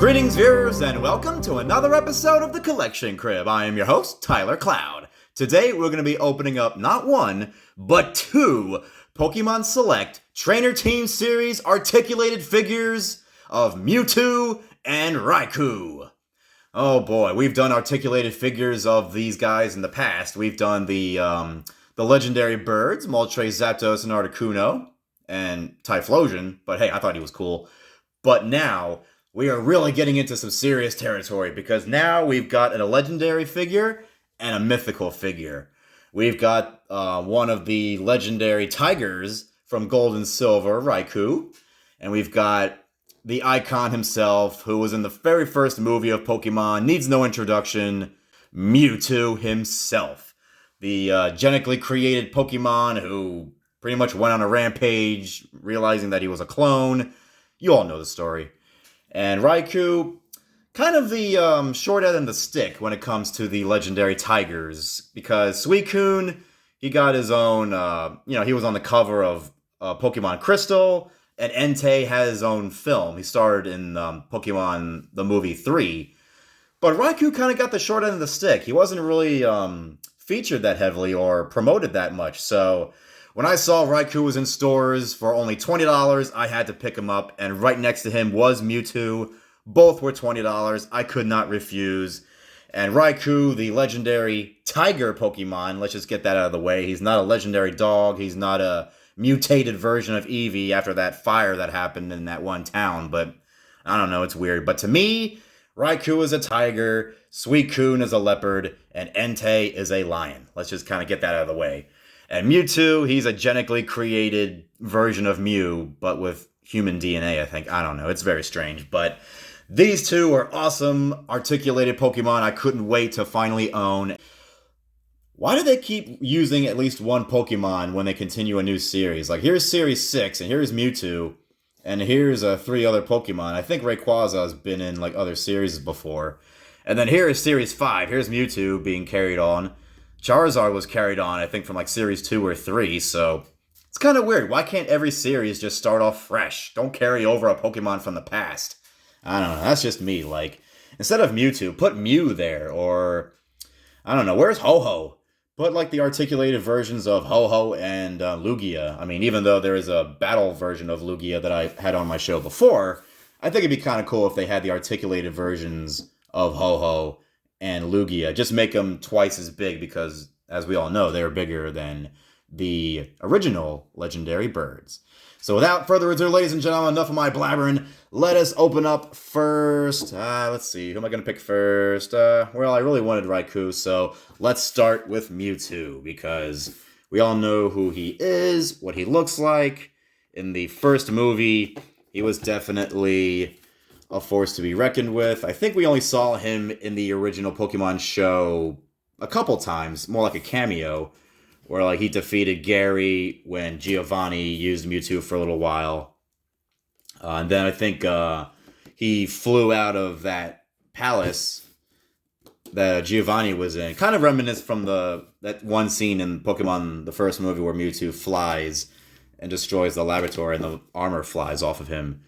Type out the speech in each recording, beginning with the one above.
Greetings, viewers, and welcome to another episode of The Collection Crib. I am your host, Tylercloud. Today, we're going to be opening up not one, but two Pokemon Select Trainer Team Series articulated figures of Mewtwo and Raikou. Oh boy, we've done articulated figures of these guys in the past. We've done the legendary birds, Moltres, Zapdos, and Articuno, and Typhlosion, but hey, I thought he was cool. But now, we are really getting into some serious territory because now we've got a legendary figure and a mythical figure. We've got one of the legendary tigers from Gold and Silver, Raikou, and we've got the icon himself who was in the very first movie of Pokemon, needs no introduction, Mewtwo himself. The genetically created Pokemon who pretty much went on a rampage, realizing that he was a clone. You all know the story. And Raikou, kind of the short end of the stick when it comes to the legendary tigers, because Suicune, he got his own, he was on the cover of Pokemon Crystal, and Entei had his own film. He starred in Pokemon the movie 3. But Raikou kind of got the short end of the stick. He wasn't really featured that heavily or promoted that much, so when I saw Raikou was in stores for only $20, I had to pick him up, and right next to him was Mewtwo. Both were $20. I could not refuse. And Raikou, the legendary tiger Pokemon, let's just get that out of the way. He's not a legendary dog. He's not a mutated version of Eevee after that fire that happened in that one town, but I don't know, it's weird. But to me, Raikou is a tiger, Suicune is a leopard, and Entei is a lion. Let's just kind of get that out of the way. And Mewtwo, he's a genetically created version of Mew, but with human DNA, I think. I don't know. It's very strange. But these two are awesome articulated Pokemon I couldn't wait to finally own. Why do they keep using at least one Pokemon when they continue a new series? Like, here's Series 6, and here's Mewtwo, and here's 3 other Pokemon. I think Rayquaza has been in, like, other series before. And then here is Series 5. Here's Mewtwo being carried on. Charizard was carried on, I think, from like Series 2 or 3, so it's kind of weird. Why can't every series just start off fresh? Don't carry over a Pokemon from the past. I don't know, that's just me. Like, instead of Mewtwo, put Mew there, or, I don't know, where's Ho-Ho? Put, like, the articulated versions of Ho-Ho and Lugia. I mean, even though there is a battle version of Lugia that I had on my show before, I think it'd be kind of cool if they had the articulated versions of Ho-Ho and Lugia. Just make them twice as big because, as we all know, they're bigger than the original legendary birds. So without further ado, ladies and gentlemen, enough of my blabbering. Let us open up first. Let's see. Who am I going to pick first? Well, I really wanted Raikou, so let's start with Mewtwo because we all know who he is, what he looks like. In the first movie, he was definitely a force to be reckoned with. I think we only saw him in the original Pokemon show a couple times, more like a cameo, where like he defeated Gary when Giovanni used Mewtwo for a little while. And then I think he flew out of that palace that Giovanni was in. Kind of reminiscent from that one scene in Pokemon, the first movie, where Mewtwo flies and destroys the laboratory and the armor flies off of him.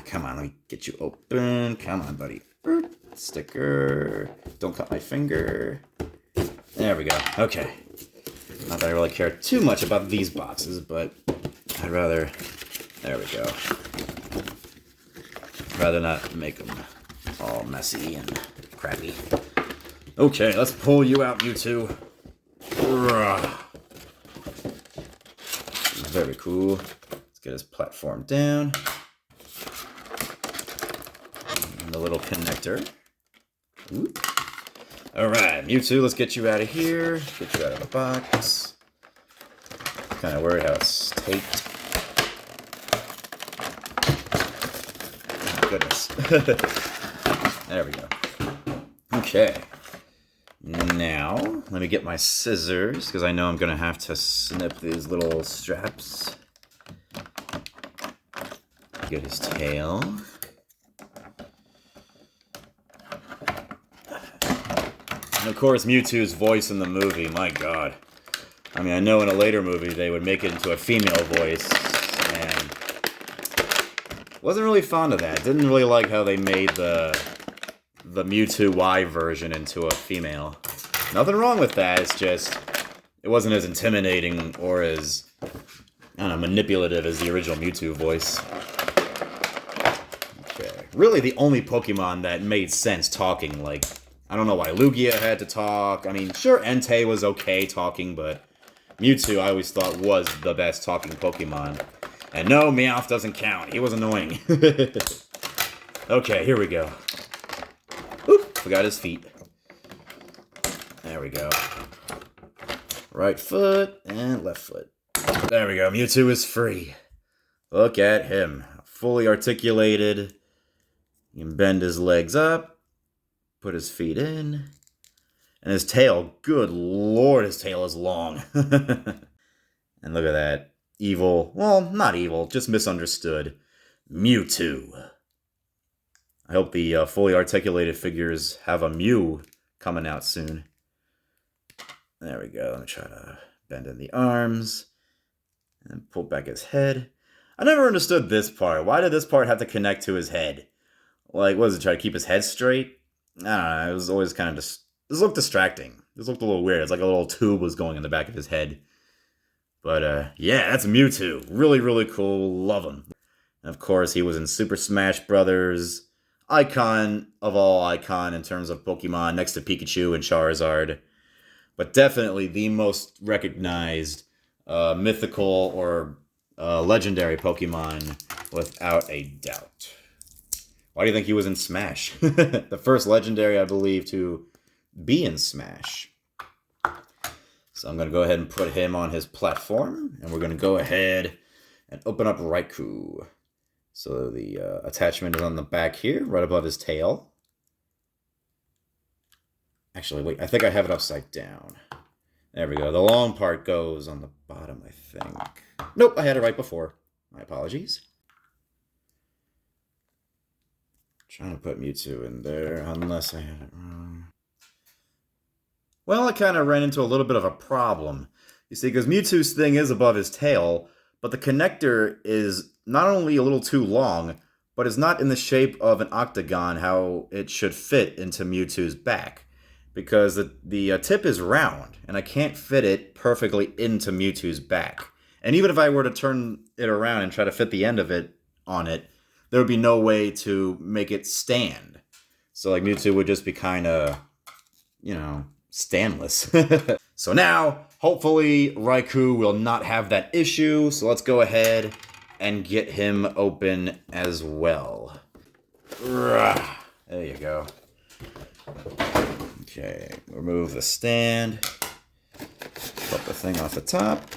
Come on, let me get you open. Come on, buddy. Sticker. Don't cut my finger. There we go. Okay. Not that I really care too much about these boxes, but I'd rather... There we go. Rather not make them all messy and crappy. Okay, let's pull you out, Mewtwo. very cool. Let's get his platform down. And the little connector. Ooh. Alright, Mewtwo, let's get you out of here. Get you out of the box. Kind of worried how it's taped. Oh, goodness. There we go. Okay. Now, let me get my scissors, because I know I'm going to have to snip these little straps. Get his tail. And of course, Mewtwo's voice in the movie, my god. I mean, I know in a later movie they would make it into a female voice, and wasn't really fond of that. Didn't really like how they made the Mewtwo Y version into a female. Nothing wrong with that, it's just, it wasn't as intimidating or as, I don't know, manipulative as the original Mewtwo voice. Okay. Really the only Pokemon that made sense talking, like, I don't know why Lugia had to talk. I mean, sure, Entei was okay talking, but Mewtwo I always thought was the best talking Pokemon. And no, Meowth doesn't count. He was annoying. Okay, here we go. Oop, forgot his feet. There we go. Right foot and left foot. There we go. Mewtwo is free. Look at him. Fully articulated. You can bend his legs up. Put his feet in. And his tail, good lord, his tail is long. And look at that. Evil, well, not evil, just misunderstood. Mewtwo. I hope the fully articulated figures have a Mew coming out soon. There we go. Let me try to bend in the arms. And pull back his head. I never understood this part. Why did this part have to connect to his head? Like, what was it, try to keep his head straight? I don't know, it was always kind of just... This looked distracting. This looked a little weird. It's like a little tube was going in the back of his head. But, yeah, that's Mewtwo. Really, really cool. Love him. And of course, he was in Super Smash Brothers. Icon of all icon in terms of Pokemon, next to Pikachu and Charizard. But definitely the most recognized mythical or legendary Pokemon without a doubt. Why do you think he was in Smash? The first legendary, I believe, to be in Smash. So I'm going to go ahead and put him on his platform. And we're going to go ahead and open up Raikou. So the attachment is on the back here, right above his tail. Actually, wait, I think I have it upside down. There we go. The long part goes on the bottom, I think. Nope, I had it right before. My apologies. Trying to put Mewtwo in there, unless I had it wrong. Well, I kind of ran into a little bit of a problem. You see, because Mewtwo's thing is above his tail, but the connector is not only a little too long, but is not in the shape of an octagon how it should fit into Mewtwo's back. Because the tip is round, and I can't fit it perfectly into Mewtwo's back. And even if I were to turn it around and try to fit the end of it on it, there would be no way to make it stand. So like Mewtwo would just be kind of, you know, standless. So now, hopefully, Raikou will not have that issue. So let's go ahead and get him open as well. There you go. Okay, remove the stand. Pop the thing off the top.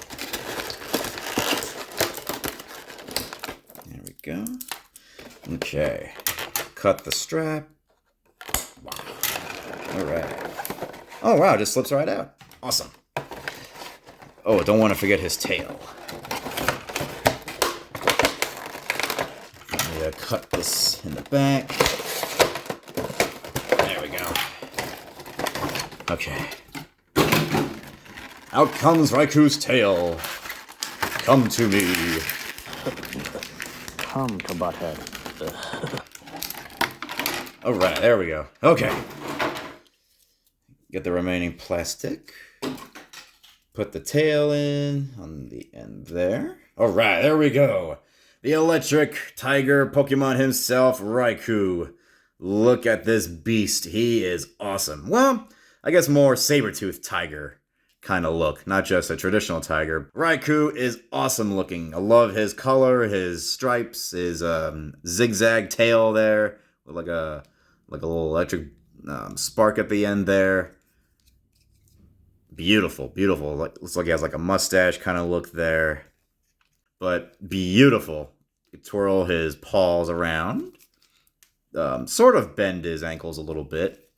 There we go. Okay, cut the strap. Alright. Oh wow, it just slips right out. Awesome. Oh, don't want to forget his tail. I'm gonna cut this in the back. There we go. Okay. Out comes Raikou's tail. Come to me. Come to Butthead. Alright, there we go. Okay. Get the remaining plastic. Put the tail in on the end there. Alright, there we go. The electric tiger Pokemon himself, Raikou. Look at this beast. He is awesome. Well, I guess more saber-toothed tiger. kind of look, not just a traditional tiger. Raikou is awesome looking. I love his color, his stripes, his zigzag tail there with like a little electric spark at the end there. Beautiful, beautiful. Looks like he has like a mustache kind of look there, but beautiful. You twirl his paws around, sort of bend his ankles a little bit,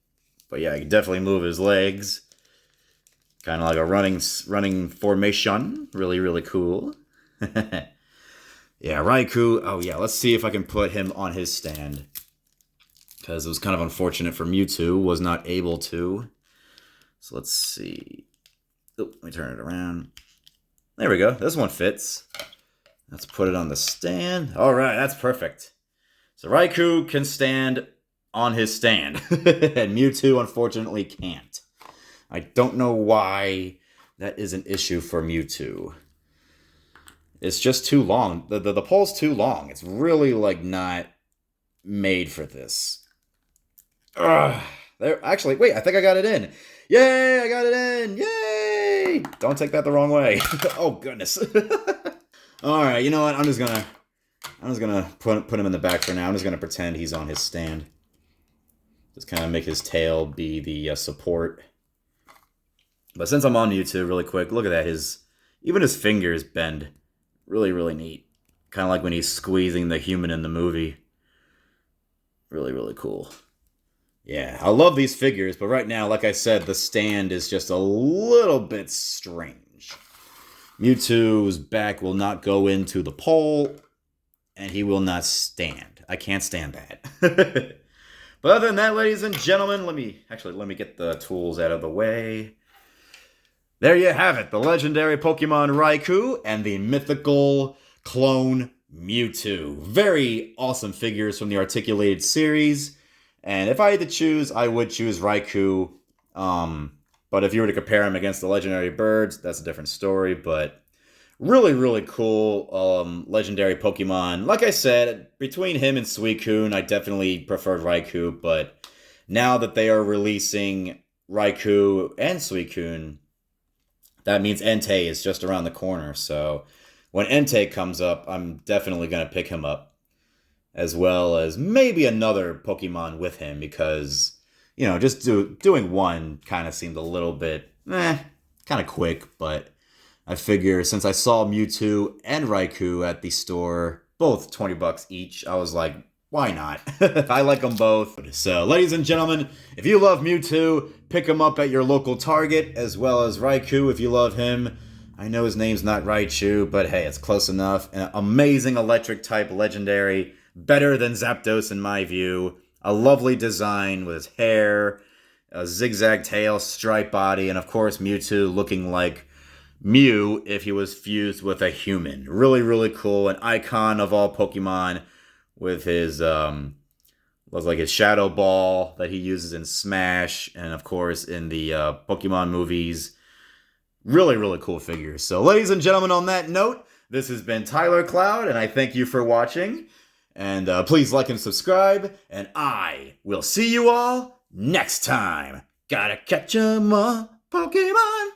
but yeah, you can definitely move his legs. Kind of like a running formation. Really, really cool. Yeah, Raikou. Oh, yeah, let's see if I can put him on his stand. Because it was kind of unfortunate for Mewtwo. Was not able to. So let's see. Oh, let me turn it around. There we go. This one fits. Let's put it on the stand. All right, that's perfect. So Raikou can stand on his stand. And Mewtwo, unfortunately, can't. I don't know why that is an issue for Mewtwo. It's just too long. The pole's too long. It's really, like, not made for this. Ugh. There, actually, wait, I think I got it in. Yay, I got it in. Yay! Don't take that the wrong way. Oh, goodness. All right, you know what? I'm just gonna put him in the back for now. I'm just gonna pretend he's on his stand. Just kind of make his tail be the support. But since I'm on YouTube, really quick, look at that. Even his fingers bend. Really, really neat. Kind of like when he's squeezing the human in the movie. Really, really cool. Yeah, I love these figures, but right now, like I said, the stand is just a little bit strange. Mewtwo's back will not go into the pole, and he will not stand. I can't stand that. But other than that, ladies and gentlemen, let me get the tools out of the way. There you have it, the legendary Pokemon Raikou and the mythical clone Mewtwo. Very awesome figures from the articulated series. And if I had to choose, I would choose Raikou. But if you were to compare him against the legendary birds, that's a different story. But really, really cool legendary Pokemon. Like I said, between him and Suicune, I definitely preferred Raikou. But now that they are releasing Raikou and Suicune, that means Entei is just around the corner. So when Entei comes up, I'm definitely going to pick him up. As well as maybe another Pokemon with him. Because, you know, just doing one kind of seemed a little bit, kind of quick. But I figure since I saw Mewtwo and Raikou at the store, both $20 each, I was like, why not? I like them both. So, ladies and gentlemen, if you love Mewtwo, pick him up at your local Target, as well as Raikou if you love him. I know his name's not Raichu, but hey, it's close enough. An amazing electric type legendary. Better than Zapdos in my view. A lovely design with his hair, a zigzag tail, stripe body, and of course Mewtwo looking like Mew if he was fused with a human. Really, really cool. An icon of all Pokemon. With his, looks like his Shadow Ball that he uses in Smash, and of course in the Pokemon movies. Really, really cool figures. So, ladies and gentlemen, on that note, this has been Tylercloud, and I thank you for watching. And please like and subscribe, and I will see you all next time. Gotta catch 'em all, Pokemon!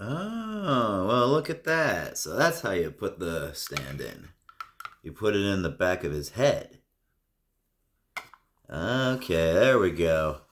Oh, well, look at that. So that's how you put the stand in. You put it in the back of his head. Okay, there we go.